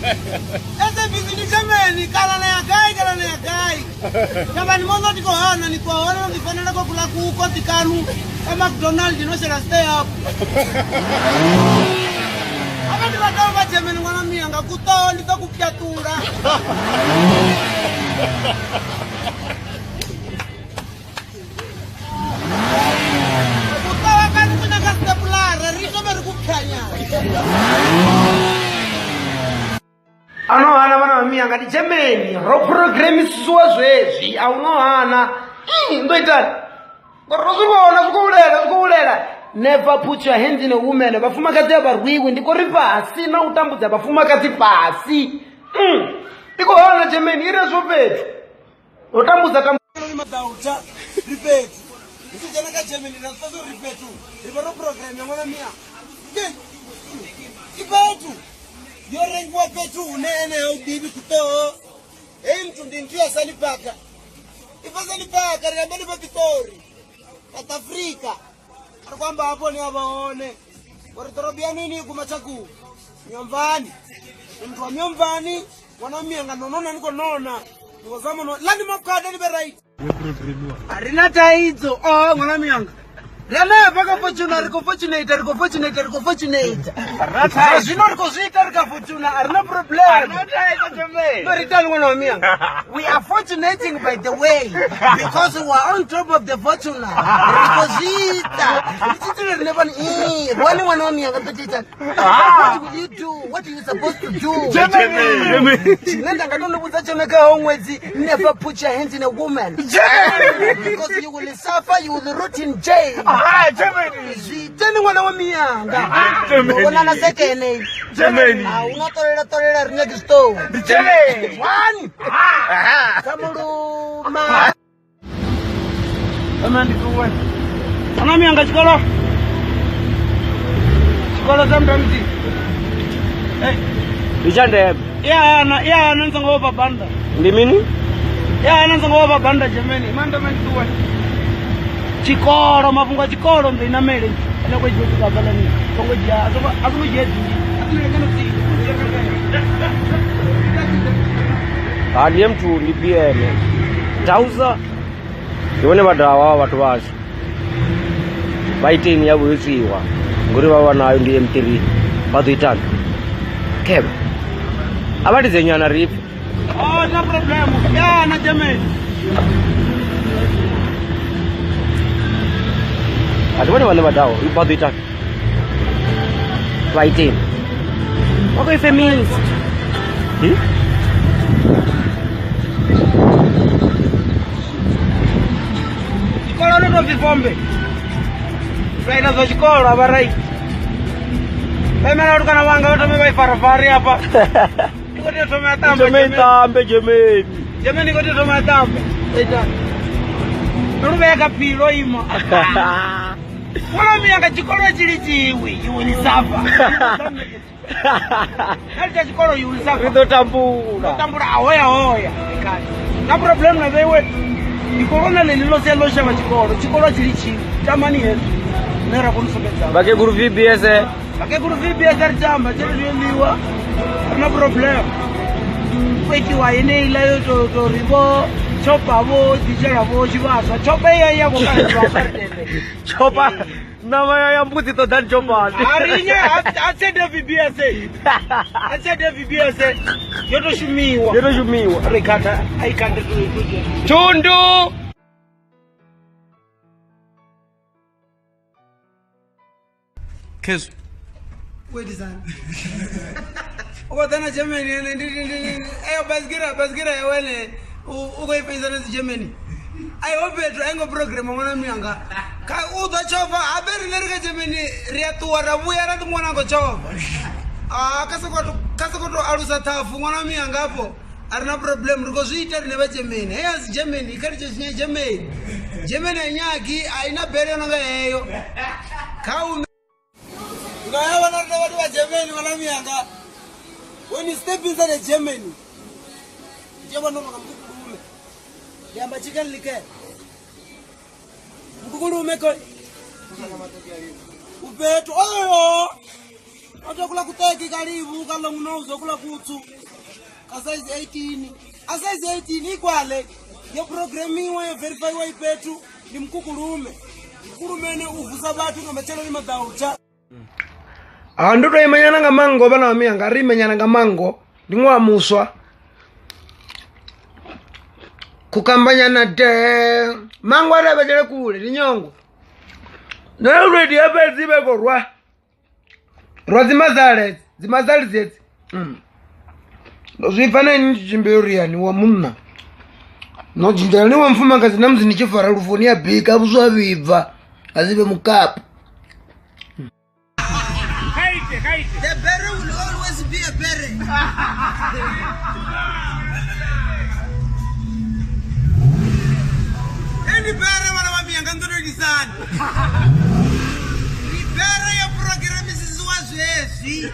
Ese bizini Germany kala na yagai. Kama ni mono niko hana ndifana kwa kula kuko tikanu kama McDonald's no shall stay up. Akati badao ba Germany mwana mianga kuto ndikakupyatura. Kuto kana kuna kastapulare rito berikupyanya. Ano hana bana mianga di Germany ro program suwa zwezwi auno hana ndoita Ngoruzukulela never put your hands in a woman bafuma kati abarwiwe ndiko ripasi na utambudza bafuma kati pasi ndiko hana Germany irezo petu utambudza madauta repeat ndijana ka Germany na so repeat ribaro program yangona mia ibetu yorengwa petu unene ubibi kuto mtu ndintia salipaka ifasalipaka riambeni papitori South Africa kwamba hapo ni waone waritorobia nini kumachaku nyomvani mtu wa nyomvani wanamianga nonona niko nona niko zamono lani makada ni right arina taizo mwanamianga Rana baka fortunate Rata zino riko fortuna arna problem we are fortunating by the way because we are on top of the fortuna what will you do? What are you supposed to do? Never put your hands in a woman because you will suffer, you will rot in jail. Germany wana wa mianga wana na sekene Germany unatolera next door Germany one kamuluma amandi kuwe ana mianga chikolo zamtamti Bijande ya nzango ba banda ndimini ya nzango ba banda Germany mandamenti kuwe Chikoro mafunga chikoro ndo inamele alikuwa jibu kabla ni kongoja azuma jetu hadi mtu lipiene tauza yone badawa watu wacho baitini ya buziwa nguri baba nayo ndi M3 baditana kebe abadi zenyana rip no problem ya na Germany Adwani wale wadao ibadu itaki Fighting Wako feminist Chikolo ndo vipombe Saina za chikolo abarai Pemela tukana wanga wote mebai farafari hapa Kote tomatambe Germany kote tomatambe Eita Nurubeka pilo ima Wala mianga chikolo chilichiwi You will suffer Halita chikolo you will suffer Rito tambura ahoya Na problem na wewe Ikorona lelilo selosha wa chikolo chilichiwi Tamani yetu Nera kunisomeza Bake guru VBS Arjamba Chiliwa Na problem Kweki wa ene ila yoto ribo Chopa bo, dijera bo, jibasa Chopa ya wakari wakari Chopa Nama ya mbuti to dan chopa Arinya, ate VBS Yoto shumiwa Rikata, aikante Chundu Kesu Wait a second Ubatana Germany Ayo basgira ya wele Ugo ipenzana zi Germany Ayo betu engo program mwana mianga Ka uda chofa aberi lerika Germany Riatu warabu ya ratu mwana ko chofa Kasa koto alusa tafu mwana mianga hapo Arna problem Ruko zuitari neba Germany Heya zi Germany Ikari chesinya Germany nyaki Aina beri onanga heyo Kau Ngaya wanarna wadu wa Germany mwana mianga When you step inside Germany Jeba no mkukulu Yamba chicken like Mkukulu umeko Upetu Oyo Atakula kuteki kalivu kalongunozo kula kutsu ka size 18 a size 18 ikwale ya programiwa ya verify ipetu ni mkukulume mkulumene uvuza bathu ngamachelo ni madaucha anduto imanyana nga mango bana wa mianga rimenyana nga mango ndingwa muswa kukambanyana de mango arabejele kule linyongo na already abezibe korwa zimazali zeti zwifana njimberia ni wa munna no jinjala ni wa mfuma kazi namzi ni chifara rufoni ya bika buzwa biva azibe mukapu. The berry will always be a berry. Any berry wala wamianga ndono disana. Ni berry ya program sisi wazwezi.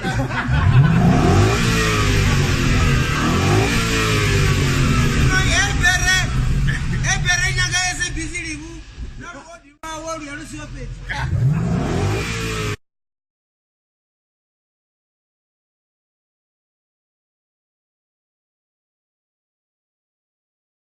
Ebere nyanga ese busy livu. Na wodi wa wodi alusi wapeti.